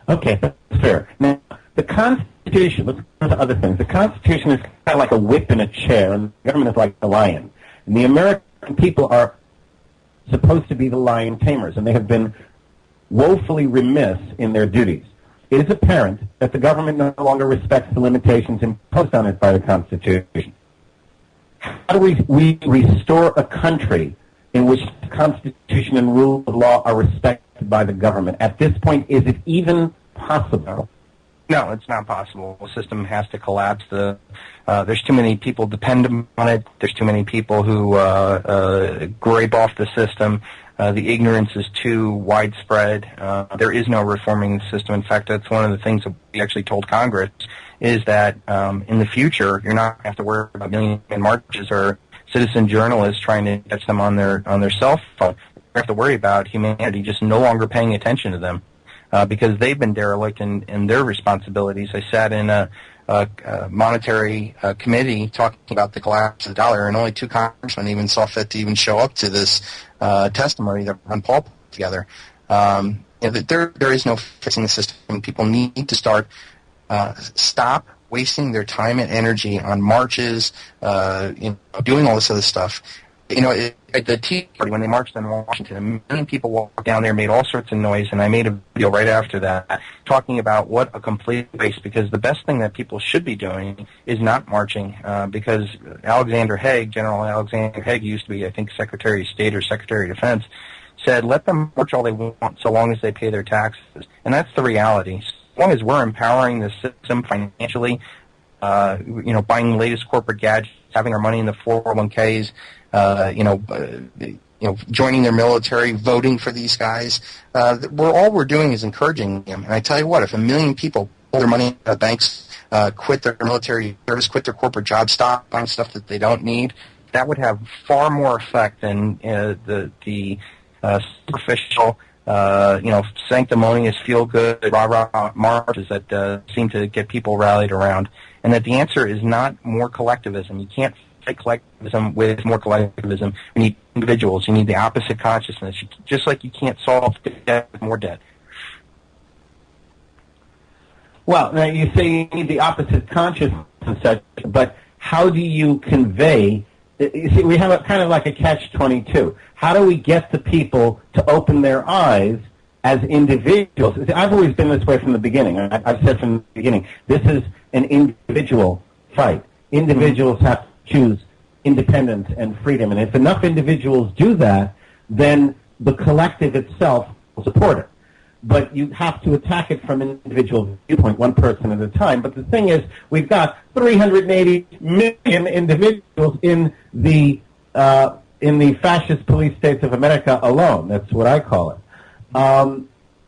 Okay, that's fair. Now, the Constitution, let's go to other things. The Constitution is kind of like a whip in a chair, and the government is like a lion. And the American people are supposed to be the lion tamers, and they have been woefully remiss in their duties. It is apparent that the government no longer respects the limitations imposed on it by the Constitution. How do we restore a country in which the Constitution and rule of law are respected by the government? At this point, is it even possible? No, it's not possible. The system has to collapse. There's too many people dependent on it. There's too many people who grape off the system. The ignorance is too widespread. There is no reforming the system. In fact, that's one of the things that we actually told Congress, is that in the future, you're not going to have to worry about million marches or citizen journalists trying to catch them on their cell phone. You have to worry about humanity just no longer paying attention to them because they've been derelict in their responsibilities. I sat in a monetary committee talking about the collapse of the dollar, and only 2 congressmen even saw fit to even show up to this testimony that Ron Paul put together. There is no fixing the system. People need to stop wasting their time and energy on marches, doing all this other stuff. At the Tea Party, when they marched in Washington, 1 million people walked down there, made all sorts of noise, and I made a video right after that talking about what a complete waste, because the best thing that people should be doing is not marching, because General Alexander Haig used to be, I think, Secretary of State or Secretary of Defense, said, let them march all they want so long as they pay their taxes. And that's the reality. As long as we're empowering the system financially, buying the latest corporate gadgets, having our money in the 401ks, joining their military, voting for these guys, all we're doing is encouraging them. And I tell you what, if 1 million people pull their money out of banks, quit their military service, quit their corporate jobs, stop buying stuff that they don't need, that would have far more effect than the superficial, sanctimonious, feel-good, rah-rah marches that seem to get people rallied around. And that the answer is not more collectivism. You can't fight collectivism with more collectivism. You need individuals. You need the opposite consciousness. Just like you can't solve debt with more debt. Well, now you say you need the opposite consciousness and such, but how do you convey? You see, we have a kind of like a catch-22. How do we get the people to open their eyes as individuals? See, I've always been this way from the beginning. I've said from the beginning, this is an individual fight. Individuals have to choose independence and freedom, and if enough individuals do that, then the collective itself will support it. But you have to attack it from an individual viewpoint, one person at a time. But the thing is, we've got 380 million individuals in the fascist police states of America alone. That's what I call it.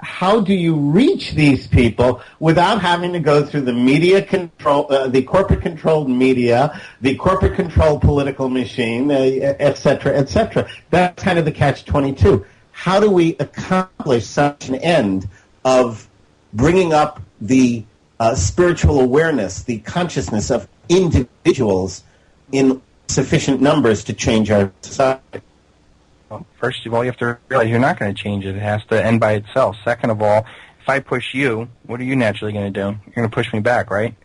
How do you reach these people without having to go through the media control, the corporate-controlled media, the corporate-controlled political machine, et cetera, et cetera? That's kind of the catch-22. How do we accomplish such an end of bringing up the spiritual awareness, the consciousness of individuals in sufficient numbers to change our society? Well, first of all, you have to realize you're not going to change it. It has to end by itself. Second of all, if I push you, what are you naturally going to do? You're going to push me back, right?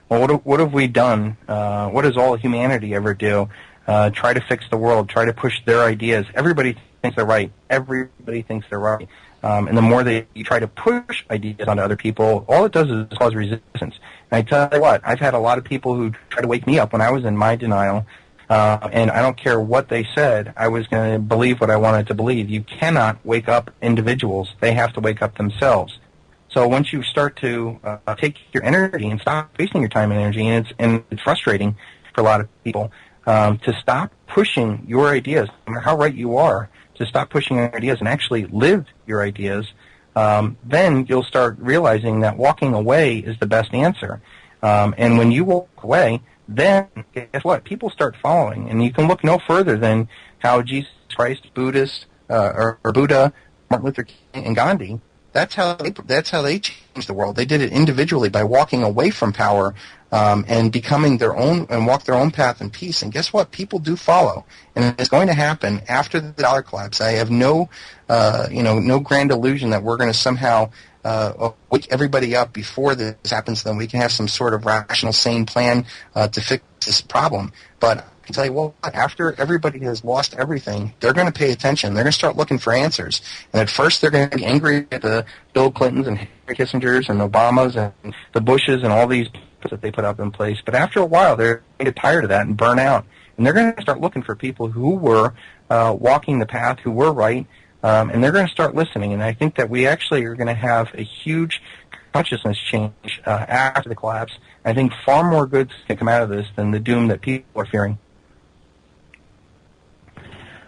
Well, what have we done? What does all humanity ever do? Try to fix the world, try to push their ideas. Everybody thinks they're right. Everybody thinks they're right. And the more that you try to push ideas onto other people, all it does is cause resistance. And I tell you what, I've had a lot of people who try to wake me up when I was in my denial, and I don't care what they said, I was going to believe what I wanted to believe. You cannot wake up individuals. They have to wake up themselves. So once you start to take your energy and stop wasting your time and energy, and it's frustrating for a lot of people, to stop pushing your ideas, no matter how right you are, to stop pushing your ideas and actually live your ideas, then you'll start realizing that walking away is the best answer. And when you walk away, then guess what? People start following. And you can look no further than how Jesus Christ, Buddhists, or Buddha, Martin Luther King, and Gandhi, that's how they changed the world. They did it individually by walking away from power and becoming their own, and walk their own path in peace. And guess what? People do follow, and it's going to happen after the dollar collapse. I have no grand illusion that we're going to somehow wake everybody up before this happens, then we can have some sort of rational, sane plan to fix this problem. But I can tell you what, after everybody has lost everything, they're going to pay attention. They're going to start looking for answers. And at first they're going to be angry at the Bill Clintons and Henry Kissingers and Obamas and the Bushes and all these that they put up in place. But after a while, they're going to get tired of that and burn out. And they're going to start looking for people who were walking the path, who were right, and they're going to start listening. And I think that we actually are going to have a huge consciousness change after the collapse. I think far more good can come out of this than the doom that people are fearing.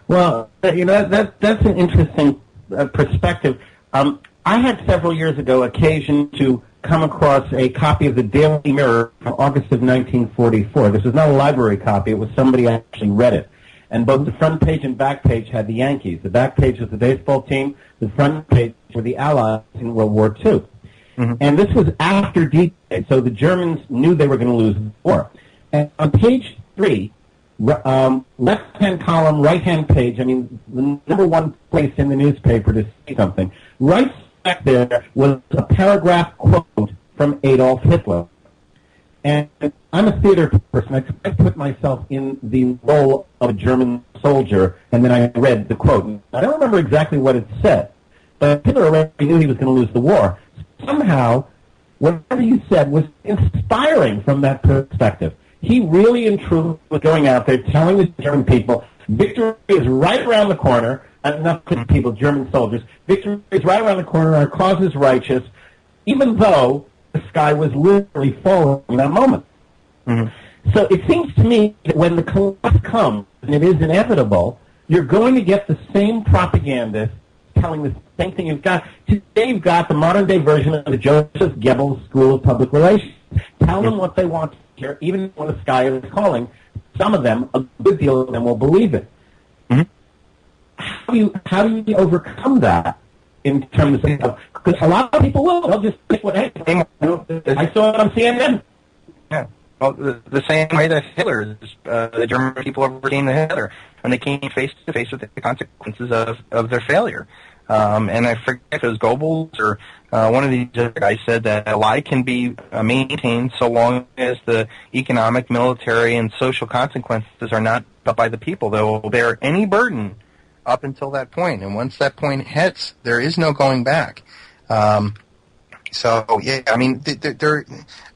Well, that's an interesting perspective. I had several years ago occasion to come across a copy of the Daily Mirror from August of 1944. This was not a library copy. It was somebody actually read it. And both the front page and back page had the Yankees. The back page was the baseball team. The front page were the Allies in World War II. Mm-hmm. And this was after D-Day, so the Germans knew they were going to lose the war. And on page 3, left-hand column, right-hand page, I mean, the number one place in the newspaper to see something, right back there was a paragraph quote from Adolf Hitler. And I'm a theater person. I put myself in the role of a German soldier, and then I read the quote. I don't remember exactly what it said, but Hitler already knew he was going to lose the war. Somehow, whatever you said was inspiring from that perspective. He really and truly was going out there telling the German people, victory is right around the corner. Not people, German soldiers. Victory is right around the corner. Our cause is righteous, even though the sky was literally falling in that moment. Mm-hmm. So it seems to me that when the collapse comes, and it is inevitable, you're going to get the same propagandists telling the same thing today you've got the modern-day version of the Joseph Goebbels School of Public Relations. Tell them what they want to hear, even when the sky is falling. Some of them, a good deal of them, will believe it. Mm-hmm. How do you overcome that in terms of, because a lot of people will, they'll just think what I saw it on CNN. Yeah. Well, the same way that Hitler, the German people overcame the Hitler when they came face to face with the consequences of their failure. And I forget if it was Goebbels or one of these other guys said that a lie can be maintained so long as the economic, military, and social consequences are not felt by the people. They will bear any burden up until that point, and once that point hits, there is no going back. So yeah, I mean,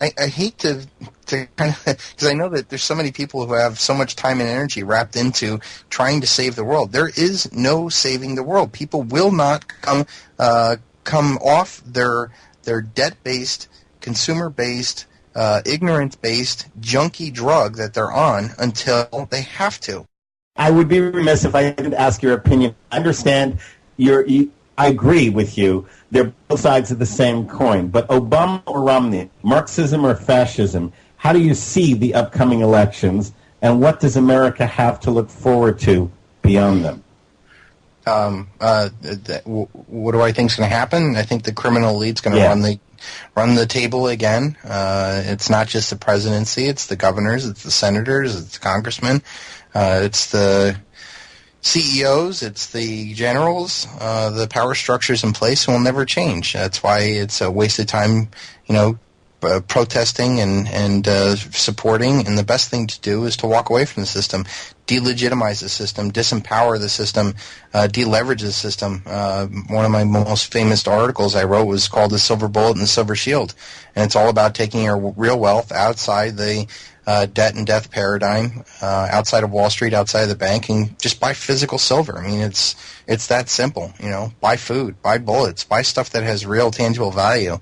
I hate to kind of, because I know that there's so many people who have so much time and energy wrapped into trying to save the world. There is no saving the world. People will not come off their debt-based, consumer-based, ignorance-based, junky drug that they're on until they have to. I would be remiss if I didn't ask your opinion. I understand I agree with you. They're both sides of the same coin. But Obama or Romney, Marxism or fascism, how do you see the upcoming elections, and what does America have to look forward to beyond them? What do I think is going to happen? I think the criminal elite's going to run the table again. It's not just the presidency; it's the governors, it's the senators, it's the congressmen, it's the CEOs, it's the generals. The power structures in place will never change. That's why it's a waste of time, protesting and supporting. And the best thing to do is to walk away from the system, delegitimize the system, disempower the system, deleverage the system. One of my most famous articles I wrote was called "The Silver Bullet and the Silver Shield," and it's all about taking your real wealth outside the debt and death paradigm, outside of Wall Street, outside of the bank, and just buy physical silver. I mean, it's that simple. Buy food, buy bullets, buy stuff that has real, tangible value.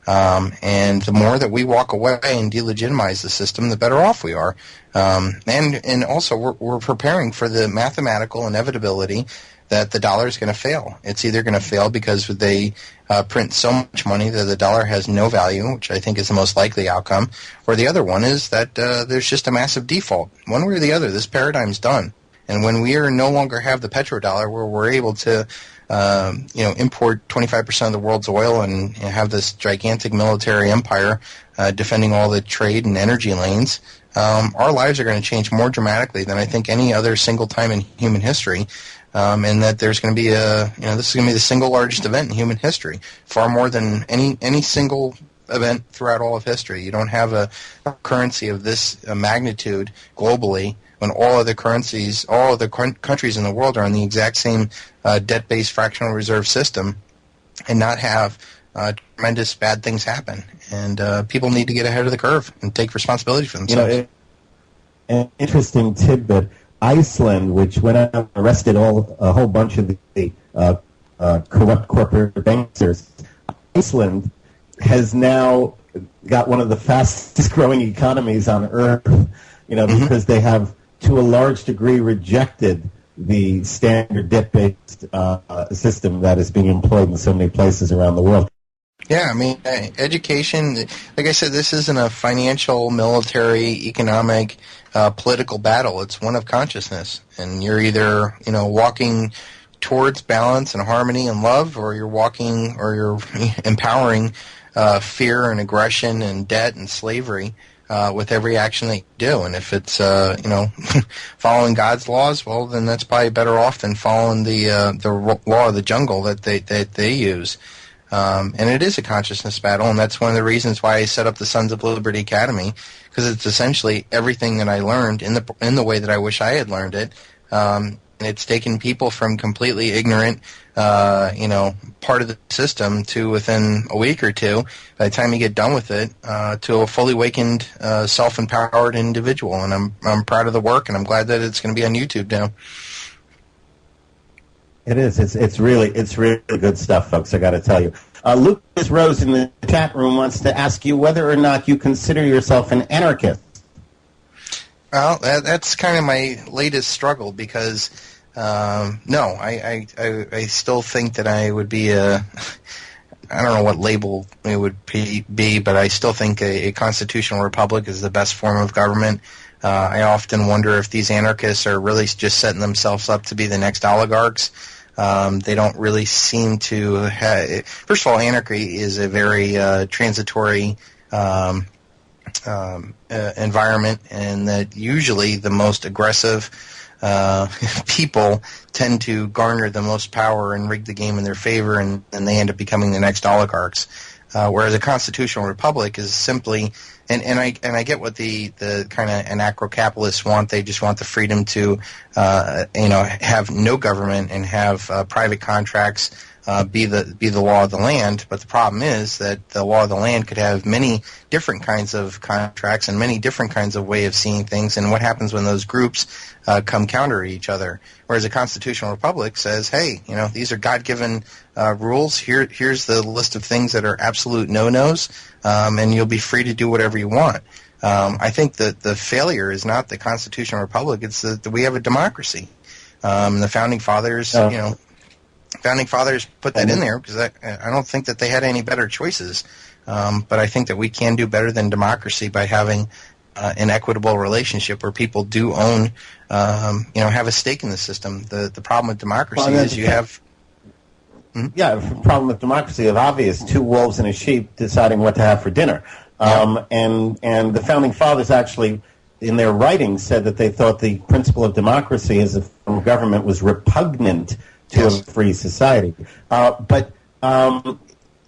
And the more that we walk away and delegitimize the system, the better off we are. And also we're preparing for the mathematical inevitability that the dollar is going to fail. It's either going to fail because they print so much money that the dollar has no value, which I think is the most likely outcome, or the other one is that there's just a massive default. One way or the other, this paradigm's done. And when we no longer have the petrodollar, where we're able to import 25% of the world's oil and have this gigantic military empire defending all the trade and energy lanes, our lives are going to change more dramatically than I think any other single time in human history. and that there's going to be this is going to be the single largest event in human history, far more than any single event throughout all of history. You don't have a currency of this magnitude globally when all other currencies, all other countries in the world are on the exact same debt-based fractional reserve system, and not have tremendous bad things happen. And people need to get ahead of the curve and take responsibility for themselves. An interesting tidbit: Iceland, which went out and arrested a whole bunch of the corrupt corporate banksters, Iceland has now got one of the fastest growing economies on earth, because they have, to a large degree, rejected the standard debt-based system that is being employed in so many places around the world. Yeah, I mean, education, like I said, this isn't a financial, military, economic, political battle. It's one of consciousness. And you're either, walking towards balance and harmony and love, or you're empowering fear and aggression and debt and slavery with every action that you do. And if it's, following God's laws, well, then that's probably better off than following the law of the jungle that they use. And it is a consciousness battle, and that's one of the reasons why I set up the Sons of Liberty Academy, because it's essentially everything that I learned in the way that I wish I had learned it. And it's taken people from completely ignorant, part of the system to within a week or two, by the time you get done with it, to a fully awakened, self-empowered individual. And I'm proud of the work, and I'm glad that it's going to be on YouTube now. It is. It's really good stuff, folks. I got to tell you. Lucas Rose in the chat room wants to ask you whether or not you consider yourself an anarchist. Well, that's kind of my latest struggle, because no, I still think that I would be I don't know what label it would be, but I still think a constitutional republic is the best form of government. I often wonder if these anarchists are really just setting themselves up to be the next oligarchs. They don't really seem to have... First of all, anarchy is a very transitory environment, and that usually the most aggressive people tend to garner the most power and rig the game in their favor, and they end up becoming the next oligarchs. Whereas a constitutional republic is simply... And I get what the kind of anarcho-capitalists want. They just want the freedom to have no government and have private contracts be the law of the land. But the problem is that the law of the land could have many different kinds of contracts and many different kinds of way of seeing things. And what happens when those groups come counter each other? Whereas a constitutional republic says, hey, these are God-given rules. Here's the list of things that are absolute no-nos, and you'll be free to do whatever you want. I think that the failure is not the constitutional republic; it's that we have a democracy. The founding fathers, founding fathers put that in there because I don't think that they had any better choices. But I think that we can do better than democracy by having an equitable relationship where people do own, have a stake in the system. The problem with democracy is you have... Yeah, the problem with democracy is obvious. Two wolves and a sheep deciding what to have for dinner. And the founding fathers actually, in their writings, said that they thought the principle of democracy as a form of government was repugnant to a free society.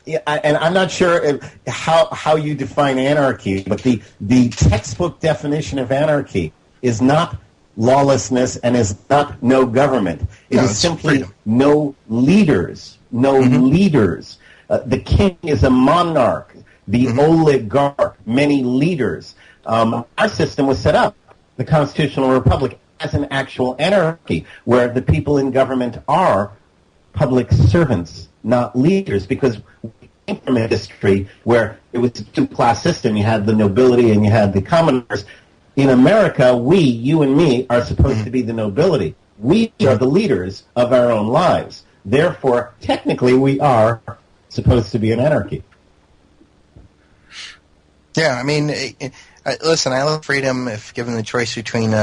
Yeah, and I'm not sure how you define anarchy, but the textbook definition of anarchy is not lawlessness and is not no government. It is simply freedom. No leaders. No leaders. The king is a monarch. The oligarch, many leaders. Our system was set up, the constitutional republic, as an actual anarchy, where the people in government are public servants, not leaders, because we came from a history where it was a two-class system. You had the nobility and you had the commoners. In America, you and me, are supposed to be the nobility. We are the leaders of our own lives. Therefore, technically, we are supposed to be an anarchy. Yeah, I mean, listen, I love freedom. If given the choice between,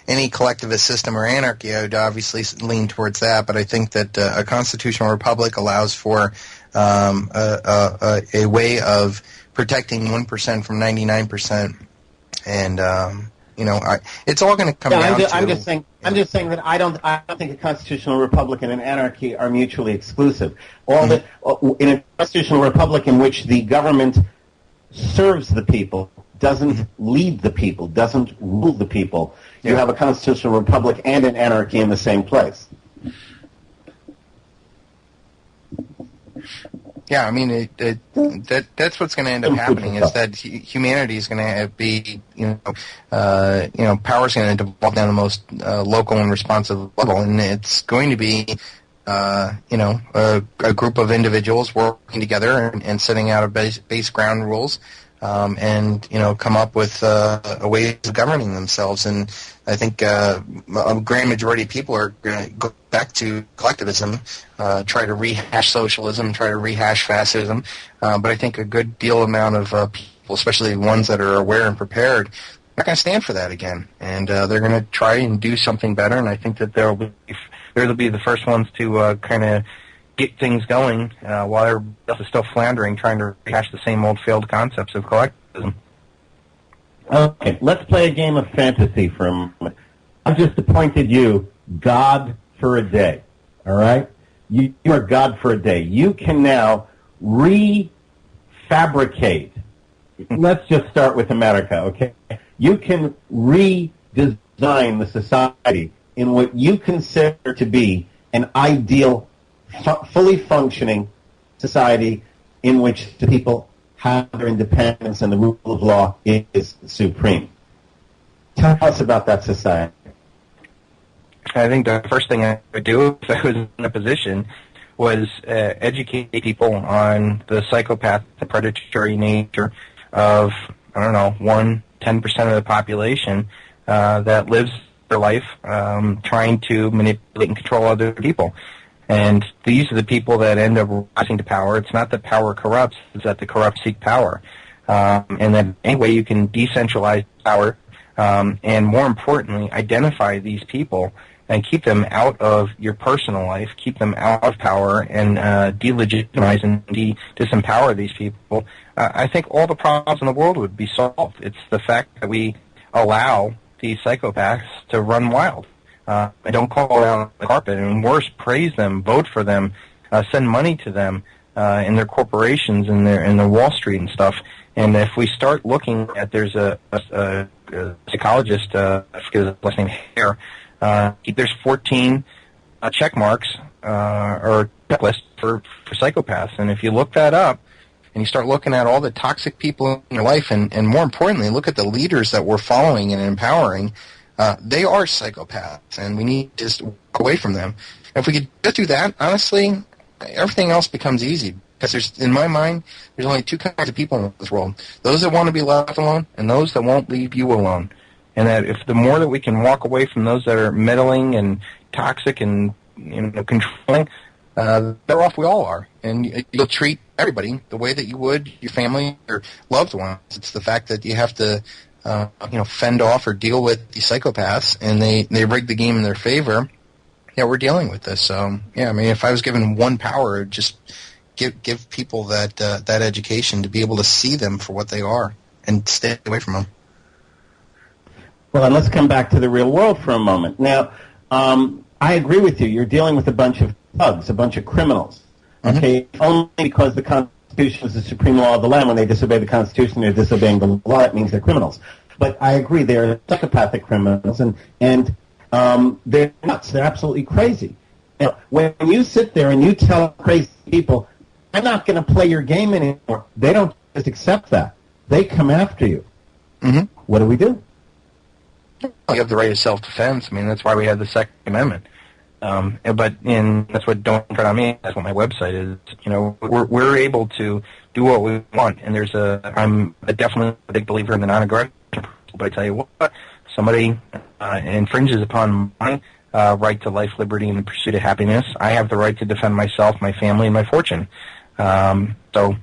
any collectivist system or anarchy, I would obviously lean towards that. But I think that a constitutional republic allows for a way of protecting 1% from 99%, and it's all going to come down to. I'm just saying that I don't think a constitutional republic and an anarchy are mutually exclusive. In a constitutional republic in which the government serves the people, doesn't lead the people, doesn't rule the people, you have a constitutional republic and an anarchy in the same place. Yeah, I mean, that's what's going to end up happening is that humanity is going to be, power is going to devolve down the most local and responsive level, and it's going to be, a group of individuals working together and setting out a base ground rules, and come up with a way of governing themselves. And I think a grand majority of people are going to go back to collectivism, try to rehash socialism, try to rehash fascism. But I think a good amount of people, especially ones that are aware and prepared, are not going to stand for that again. And they're going to try and do something better. And I think that they'll be the first ones to kind of get things going while everybody else is still floundering, trying to rehash the same old failed concepts of collectivism. Okay, let's play a game of fantasy for a moment. I've just appointed you God for a day, all right? You are God for a day. You can now refabricate. Let's just start with America, okay? You can redesign the society in what you consider to be an ideal, fully functioning society in which the people have their independence and the rule of law is supreme. Tell us about that society. I think the first thing I would do if I was in a position was educate people on the psychopath, the predatory nature of, 10% of the population that lives their life trying to manipulate and control other people. And these are the people that end up rising to power. It's not that power corrupts, it's that the corrupt seek power. And that any way you can decentralize power, and more importantly, identify these people and keep them out of your personal life, keep them out of power, and delegitimize and disempower these people, I think all the problems in the world would be solved. It's the fact that we allow these psychopaths to run wild. And don't call it out on the carpet, and worse, praise them, vote for them, send money to them in their corporations and their Wall Street and stuff. And if we start looking at, there's a psychologist, I forget his last name, Hare. There's 14 check marks or checklists for psychopaths, and if you look that up and you start looking at all the toxic people in your life, and more importantly, look at the leaders that we're following and empowering. They are psychopaths, and we need to just walk away from them. If we could just do that, honestly, everything else becomes easy. Because in my mind, there's only two kinds of people in this world: those that want to be left alone, and those that won't leave you alone. And that if the more that we can walk away from those that are meddling and toxic and controlling, the better off we all are. And you'll treat everybody the way that you would your family, your loved ones. It's the fact that you have to fend off or deal with these psychopaths, and they rig the game in their favor. Yeah, we're dealing with this. So, yeah, I mean, if I was given one power, just give people that education to be able to see them for what they are and stay away from them. Well, and let's come back to the real world for a moment. Now, I agree with you. You're dealing with a bunch of thugs, a bunch of criminals. Okay, only because the Constitution is the supreme law of the land. When they disobey the Constitution, they're disobeying the law. That means they're criminals. But I agree, they're psychopathic criminals, and they're nuts. They're absolutely crazy. Now, when you sit there and you tell crazy people, I'm not going to play your game anymore, they don't just accept that. They come after you. What do we do? You have the right of self-defense. I mean, that's why we have the Second Amendment. But that's what Don't Tread on Me. That's what my website is. We're able to do what we want, and I'm definitely a big believer in the non-aggression principle. But I tell you what, somebody infringes upon my right to life, liberty, and the pursuit of happiness. I have the right to defend myself, my family, and my fortune. And the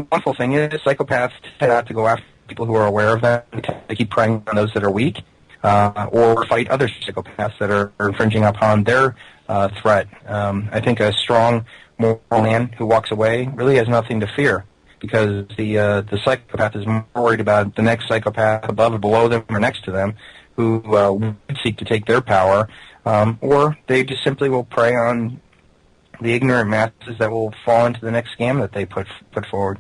wonderful thing is, psychopaths tend not to go after people who are aware of that. They keep preying on those that are weak. Or fight other psychopaths that are infringing upon their threat. I think a strong moral man who walks away really has nothing to fear. because the psychopath is more worried about the next psychopath above or below them or next to them who would seek to take their power, or they just simply will prey on the ignorant masses that will fall into the next scam that they put forward.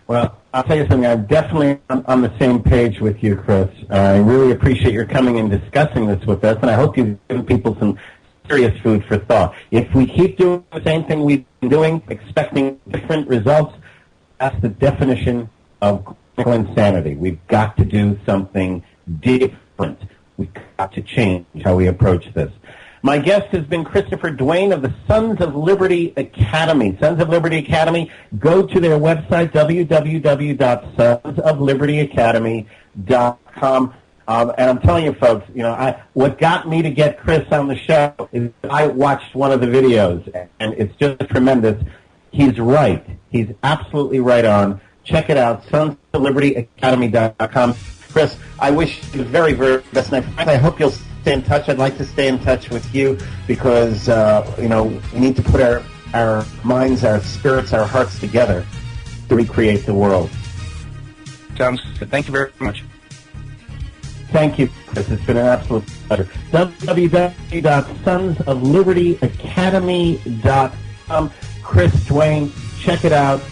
Well, I'll tell you something. I'm definitely on the same page with you, Chris. I really appreciate your coming and discussing this with us, and I hope you've given people some serious food for thought. If we keep doing the same thing we've been doing, expecting different results, that's the definition of clinical insanity. We've got to do something different. We've got to change how we approach this. My guest has been Christopher Duane of the Sons of Liberty Academy. Sons of Liberty Academy, go to their website, www.sonsoflibertyacademy.com. And I'm telling you, folks, what got me to get Chris on the show is I watched one of the videos, and it's just tremendous. He's right. He's absolutely right on. Check it out, sonsoflibertyacademy.com. Chris, I wish you the very, very best. And I hope you'll stay in touch. I'd like to stay in touch with you because, we need to put our minds, our spirits, our hearts together to recreate the world. Sounds good. Thank you very much. Thank you, Chris. It's been an absolute pleasure. www.sonsoflibertyacademy.com. Chris Duane, check it out.